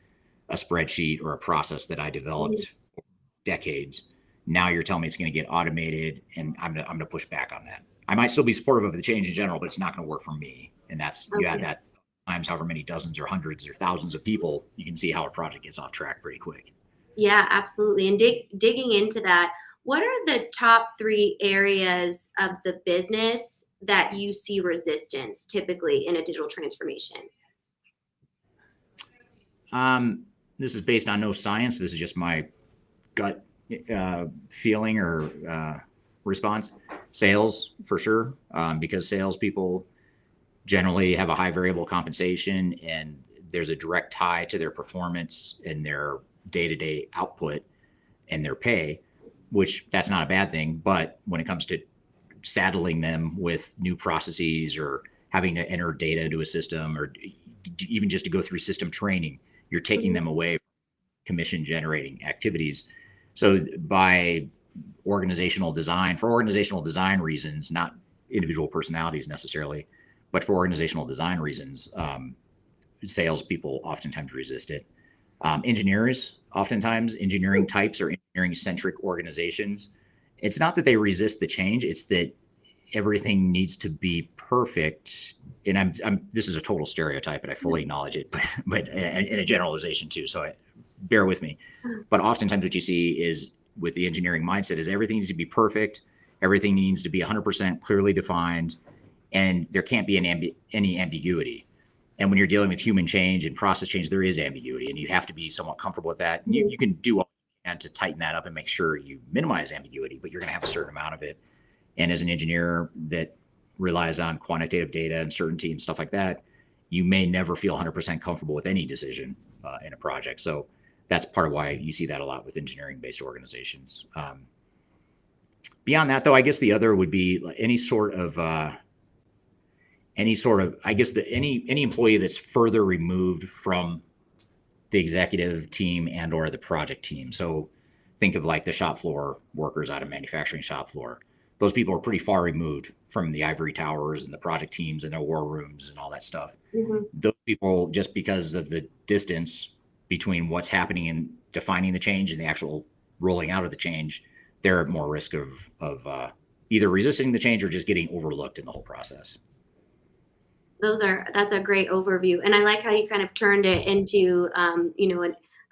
a spreadsheet or a process that I developed for decades. Now you're telling me it's going to get automated, and I'm going to push back on that. I might still be supportive of the change in general, but it's not going to work for me. And that's, you add that times however many dozens or hundreds or thousands of people, you can see how a project gets off track pretty quick. Yeah, absolutely. And digging into that, what are the top 3 areas of the business that you see resistance typically in a digital transformation? This is based on no science. This is just my gut feeling or response. Sales, for sure, because salespeople generally have a high variable compensation, and there's a direct tie to their performance and their day-to-day output and their pay, which that's not a bad thing. But when it comes to saddling them with new processes or having to enter data into a system or even just to go through system training, you're taking them away from commission generating activities. So by organizational design, for organizational design reasons, not individual personalities necessarily, but for organizational design reasons, salespeople oftentimes resist it. Engineers, oftentimes, engineering types or engineering centric organizations, it's not that they resist the change, it's that everything needs to be perfect. And this is a total stereotype, and I fully acknowledge it, but in a generalization too. So bear with me. But oftentimes, what you see is with the engineering mindset is everything needs to be perfect, everything needs to be 100% clearly defined, and there can't be any ambiguity. And when you're dealing with human change and process change, there is ambiguity, and you have to be somewhat comfortable with that. And you can do all you can to tighten that up and make sure you minimize ambiguity, but you're going to have a certain amount of it. And as an engineer that relies on quantitative data and certainty and stuff like that, you may never feel 100% comfortable with any decision in a project. So that's part of why you see that a lot with engineering-based organizations. Beyond that, though, I guess the other would be any sort of, I guess any employee that's further removed from the executive team and or the project team. So think of like the shop floor workers out of manufacturing shop floor. Those people are pretty far removed from the ivory towers and the project teams and their war rooms and all that stuff. Mm-hmm. Those people, just because of the distance between what's happening in defining the change and the actual rolling out of the change, they're at more risk of either resisting the change or just getting overlooked in the whole process. That's a great overview. And I like how you kind of turned it into,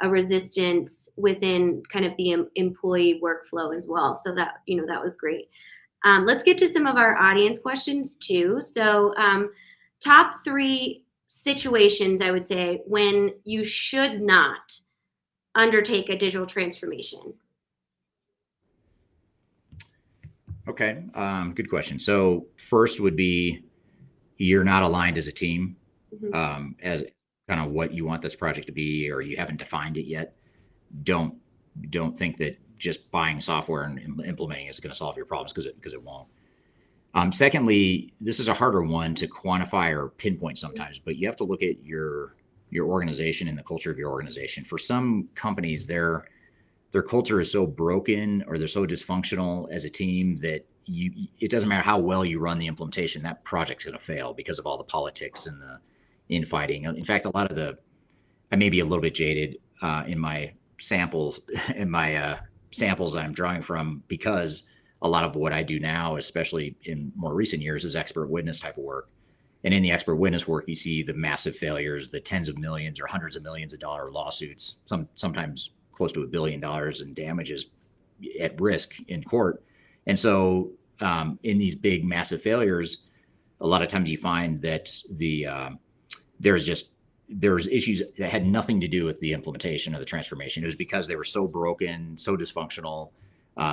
a resistance within kind of the employee workflow as well. So that was great. Let's get to some of our audience questions too. So top 3 situations, I would say, when you should not undertake a digital transformation. Okay, good question. So first would be you're not aligned as a team, as kind of what you want this project to be, or you haven't defined it yet. Don't think that just buying software and implementing is going to solve your problems, because it won't. Secondly, this is a harder one to quantify or pinpoint sometimes, but you have to look at your organization and the culture of your organization. For some companies, their culture is so broken or they're so dysfunctional as a team that it doesn't matter how well you run the implementation, that project's going to fail because of all the politics and the infighting. In fact, a lot of I may be a little bit jaded in my samples I'm drawing from, because a lot of what I do now, especially in more recent years, is expert witness type of work. And in the expert witness work, you see the massive failures, the tens of millions or hundreds of millions of dollar lawsuits, sometimes close to $1 billion in damages at risk in court. And so in these big, massive failures, a lot of times you find that there's issues that had nothing to do with the implementation of the transformation. It was because they were so broken, so dysfunctional.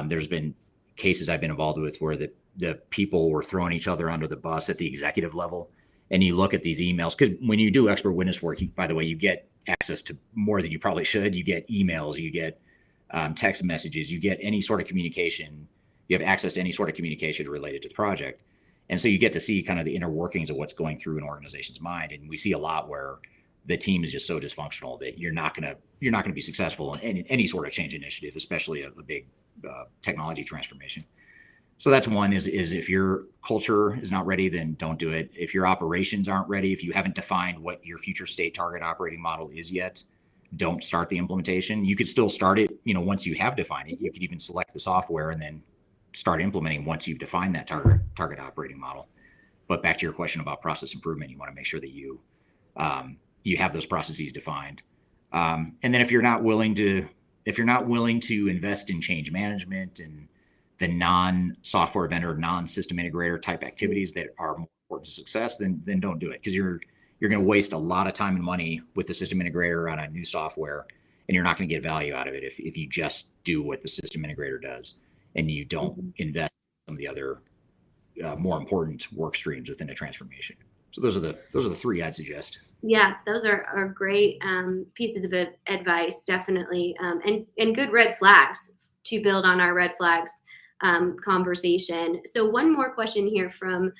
There's been cases I've been involved with where the people were throwing each other under the bus at the executive level. And you look at these emails, because when you do expert witness work, by the way, you get access to more than you probably should. You get emails, you get text messages, you get any sort of communication. You have access to any sort of communication related to the project. And so you get to see kind of the inner workings of what's going through an organization's mind. And we see a lot where the team is just so dysfunctional that you're not going to be successful in any sort of change initiative, especially a big technology transformation. So that's one, is if your culture is not ready, then don't do it. If your operations aren't ready, if you haven't defined what your future state target operating model is yet, don't start the implementation. You could still start it, once you have defined it. You could even select the software and then start implementing once you've defined that target operating model. But back to your question about process improvement, you want to make sure that you have those processes defined. And then if you're not willing to invest in change management and the non-software vendor, non-system integrator type activities that are more important to success, then don't do it, because you're going to waste a lot of time and money with the system integrator on a new software, and you're not going to get value out of it if you just do what the system integrator does and you don't invest in some of the other more important work streams within a transformation. So those are the three I'd suggest. Yeah, those are great pieces of advice, definitely, and good red flags to build on our red flags conversation. So one more question here from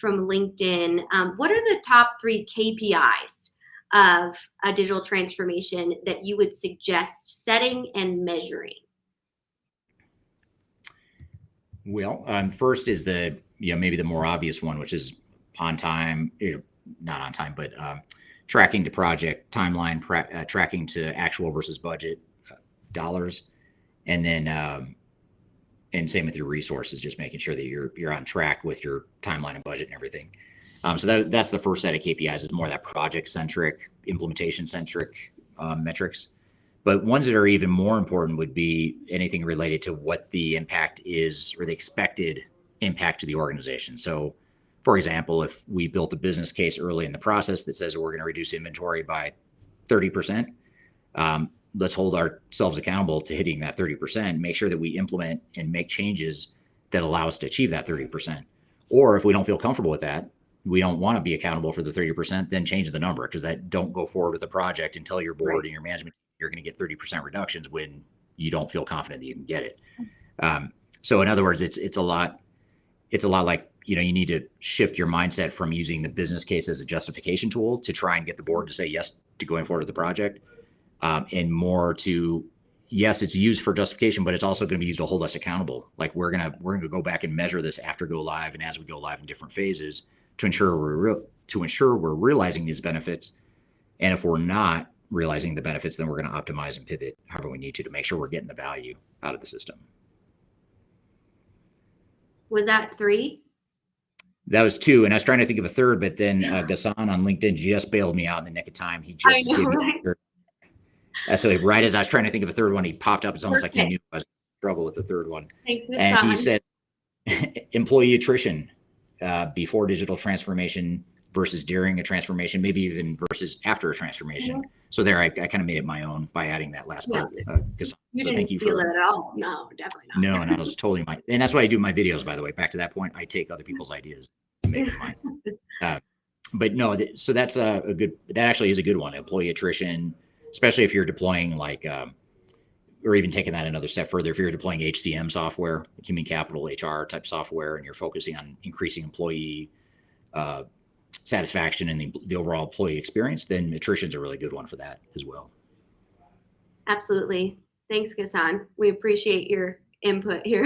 LinkedIn. What are the top 3 KPIs of a digital transformation that you would suggest setting and measuring? Well, first is maybe the more obvious one, which is on time, not on time, but tracking to project timeline, tracking to actual versus budget dollars, and then and same with your resources, just making sure that you're on track with your timeline and budget and everything. So that's the first set of KPIs. It's more that project centric, implementation centric metrics. But ones that are even more important would be anything related to what the impact is, or the expected impact to the organization. So, for example, if we built a business case early in the process that says we're going to reduce inventory by 30%, let's hold ourselves accountable to hitting that 30%, make sure that we implement and make changes that allow us to achieve that 30%. Or if we don't feel comfortable with that, we don't want to be accountable for the 30%, then change the number, because that don't go forward with the project and tell your board and your management you're going to get 30% reductions when you don't feel confident that you can get it. So in other words, it's a lot like, you need to shift your mindset from using the business case as a justification tool to try and get the board to say yes to going forward with the project, and more to, yes, it's used for justification, but it's also going to be used to hold us accountable. Like we're going to go back and measure this after go live and as we go live in different phases to ensure we're realizing these benefits. And if we're not realizing the benefits, then we're going to optimize and pivot however we need to make sure we're getting the value out of the system. Was that 3? That was 2, and I was trying to think of a third, but then Ghassan on LinkedIn just bailed me out in the nick of time. He just gave me so right as I was trying to think of a third one, he popped up. It's almost like he knew I was struggle with the third one. Thanks, and he said employee attrition before digital transformation versus during a transformation, maybe even versus after a transformation. So there, I kind of made it my own by adding that last part. Because you didn't steal it at all. No, definitely not. No, and I was totally and that's why I do my videos, by the way. Back to that point, I take other people's ideas and make them mine. But no, so that's that actually is a good one. Employee attrition, especially if you're deploying or even taking that another step further, if you're deploying HCM software, human capital HR type software, and you're focusing on increasing employee satisfaction and the overall employee experience, then attrition is a really good one for that as well. Absolutely. Thanks, Ghassan. We appreciate your input here.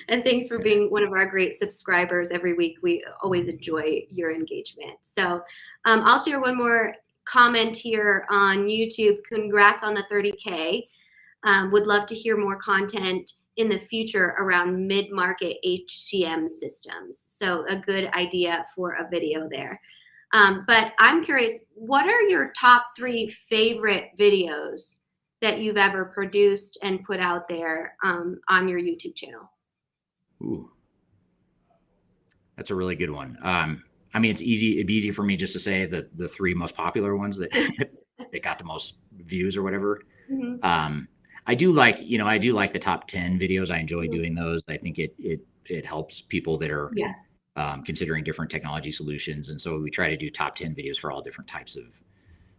And thanks for being one of our great subscribers every week. We always enjoy your engagement. So I'll share one more comment here on YouTube. Congrats on the 30K. Would love to hear more content in the future around mid-market HCM systems. So a good idea for a video there. But I'm curious, what are your top 3 favorite videos that you've ever produced and put out there on your YouTube channel? Ooh, that's a really good one. I mean, it'd be easy for me just to say the 3 most popular ones that that got the most views or whatever. Mm-hmm. I do like the top 10 videos. I enjoy doing those. I think it helps people that are considering different technology solutions. And so we try to do top 10 videos for all different types of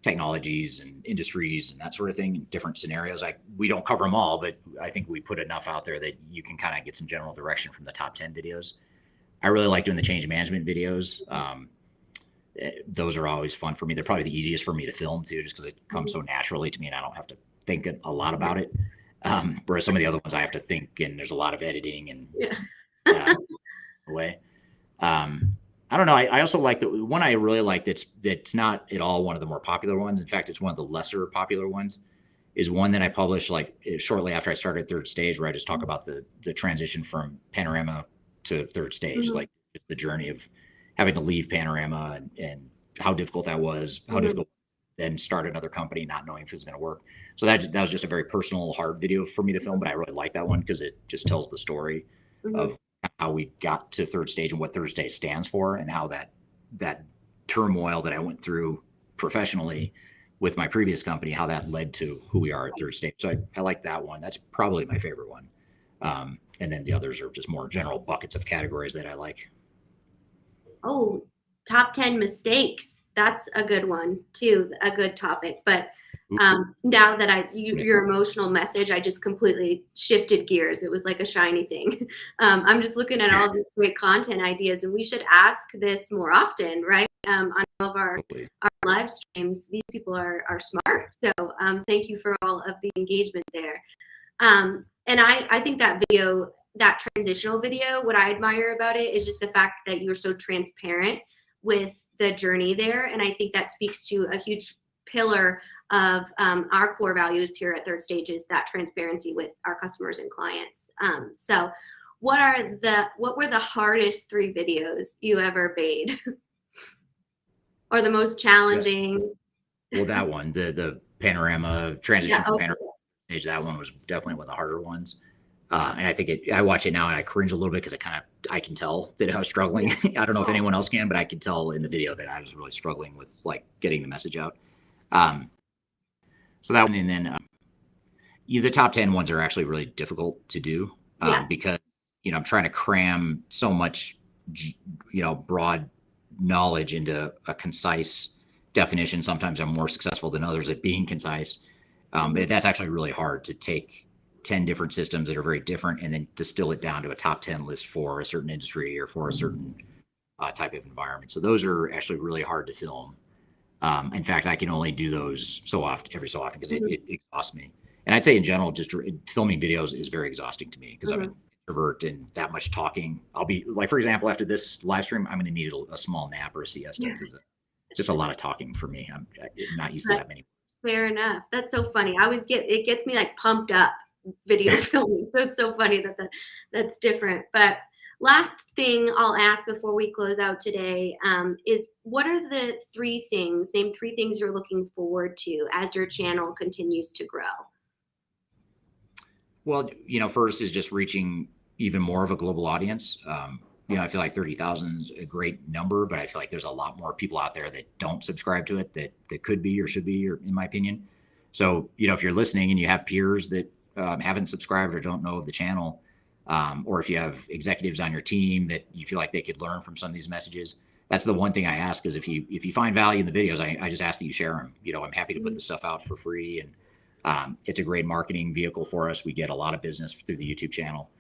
technologies and industries and that sort of thing, different scenarios. We don't cover them all, but I think we put enough out there that you can kind of get some general direction from the top 10 videos. I really like doing the change management videos. Those are always fun for me. They're probably the easiest for me to film too, just because it comes so naturally to me and I don't have to think a lot about it. Whereas some of the other ones I have to think, and there's a lot of editing and way. I don't know. I also like the one I really like that's not at all one of the more popular ones. In fact, it's one of the lesser popular ones. Is one that I published shortly after I started Third Stage, where I just talk about the transition from Panorama to Third Stage, like the journey of having to leave Panorama and how difficult that was, how difficult then start another company not knowing if it was going to work. So that was just a very personal, hard video for me to film, but I really like that one because it just tells the story of how we got to third stage and what third stage stands for, and how that turmoil that I went through professionally with my previous company, how that led to who we are at third stage. So I like that one. That's probably my favorite one. And then the others are just more general buckets of categories that I like. Oh, top 10 mistakes. That's a good one too, a good topic. But now that your emotional message, I just completely shifted gears. It was like a shiny thing. I'm just looking at all these great content ideas, and we should ask this more often, right? On all of our live streams. These people are smart. So thank you for all of the engagement there. And I think that video, that transitional video, what I admire about it is just the fact that you're so transparent with the journey there. And I think that speaks to a huge pillar of our core values here at Third Stage, is that transparency with our customers and clients. So what were the hardest 3 videos you ever made? Or the most challenging? Well, that one, the panorama transition from panorama stage, that one was definitely one of the harder ones. And I think I watch it now and I cringe a little bit because I can tell that I was struggling. I don't know if anyone else can, but I could tell in the video that I was really struggling with like getting the message out. So that one, and then the top 10 ones are actually really difficult to do because, I'm trying to cram so much, broad knowledge into a concise definition. Sometimes I'm more successful than others at being concise. But that's actually really hard to take 10 different systems that are very different and then distill it down to a top 10 list for a certain industry or for a certain type of environment. So those are actually really hard to film. In fact, I can only do those every so often because it exhausts me. And I'd say in general, just filming videos is very exhausting to me because I'm an introvert, and that much talking. I'll be like, for example, after this live stream, I'm going to need a small nap or a siesta because it's just a lot of talking for me. I'm not used to that many. Fair enough. That's so funny. It gets me like pumped up video filming. So it's so funny that's different. But last thing I'll ask before we close out today is, what are the 3 things, name 3 things you're looking forward to as your channel continues to grow? Well, first is just reaching even more of a global audience. I feel like 30,000 is a great number, but I feel like there's a lot more people out there that don't subscribe to it that could be or should be, or in my opinion. So, if you're listening and you have peers that haven't subscribed or don't know of the channel, or if you have executives on your team that you feel like they could learn from some of these messages, that's the one thing I ask is if you find value in the videos, I just ask that you share them. I'm happy to put this stuff out for free, and it's a great marketing vehicle for us. We get a lot of business through the YouTube channel.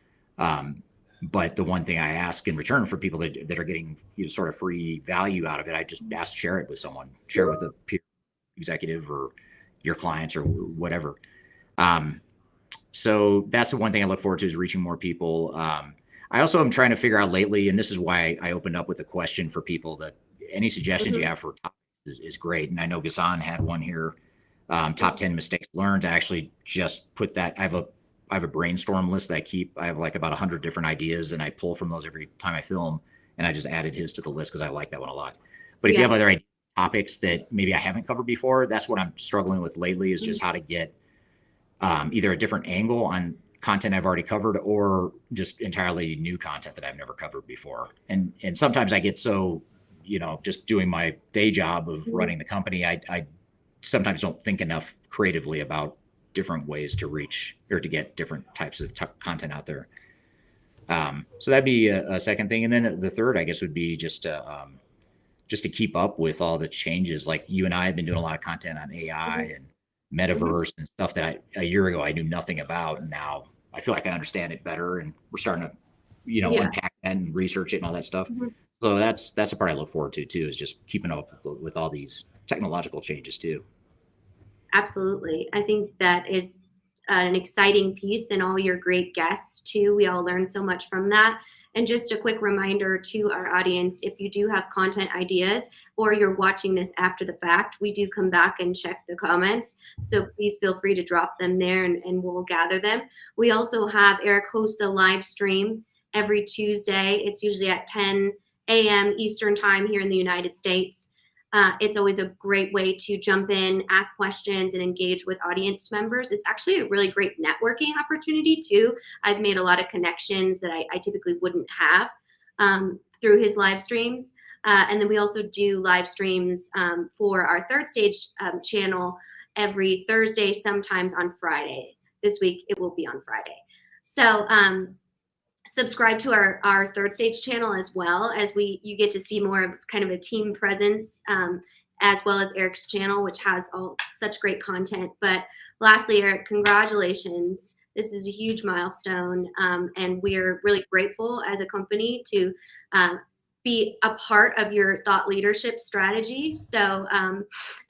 But the one thing I ask in return for people that are getting sort of free value out of it, I just ask to share it with someone, share it with a peer executive or your clients or whatever. So that's the one thing I look forward to, is reaching more people. I also am trying to figure out lately, and this is why I opened up with a question for people, that any suggestions you have for topics is great. And I know Ghassan had one here, top 10 mistakes learned. I actually just put that. I have a brainstorm list that I keep. I have like about 100 different ideas, and I pull from those every time I film. And I just added his to the list because I like that one a lot. But if you have other topics that maybe I haven't covered before, that's what I'm struggling with lately, is just how to get either a different angle on content I've already covered, or just entirely new content that I've never covered before. And sometimes I get so, just doing my day job of running the company, I sometimes don't think enough creatively about different ways to reach or to get different types of content out there. So that'd be a second thing. And then the third, I guess, would be just to keep up with all the changes. Like you and I have been doing a lot of content on AI and metaverse and stuff that a year ago I knew nothing about. And now I feel like I understand it better, and we're starting to, unpack that and research it and all that stuff. So that's the part I look forward to too, is just keeping up with all these technological changes too. Absolutely. I think that is an exciting piece, and all your great guests too. We all learned so much from that. And just a quick reminder to our audience, if you do have content ideas or you're watching this after the fact, we do come back and check the comments. So please feel free to drop them there, and we'll gather them. We also have Eric host a live stream every Tuesday. It's usually at 10 a.m. Eastern time here in the United States. It's always a great way to jump in, ask questions, and engage with audience members. It's actually a really great networking opportunity too. I've made a lot of connections that I typically wouldn't have through his live streams. And then we also do live streams for our Third Stage channel every Thursday, sometimes on Friday. This week it will be on Friday. So subscribe to our Third Stage channel as well, as you get to see more of kind of a team presence, as well as Eric's channel, which has such great content. But lastly, Eric, congratulations. This is a huge milestone, and we're really grateful as a company to be a part of your thought leadership strategy. So,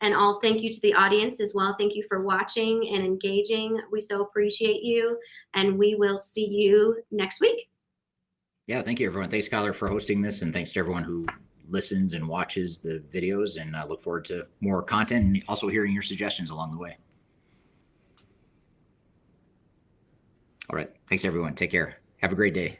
and I'll thank you to the audience as well. Thank you for watching and engaging. We so appreciate you, and we will see you next week. Yeah, thank you, everyone. Thanks, Kyler, for hosting this, and thanks to everyone who listens and watches the videos, and I look forward to more content and also hearing your suggestions along the way. All right. Thanks, everyone. Take care. Have a great day.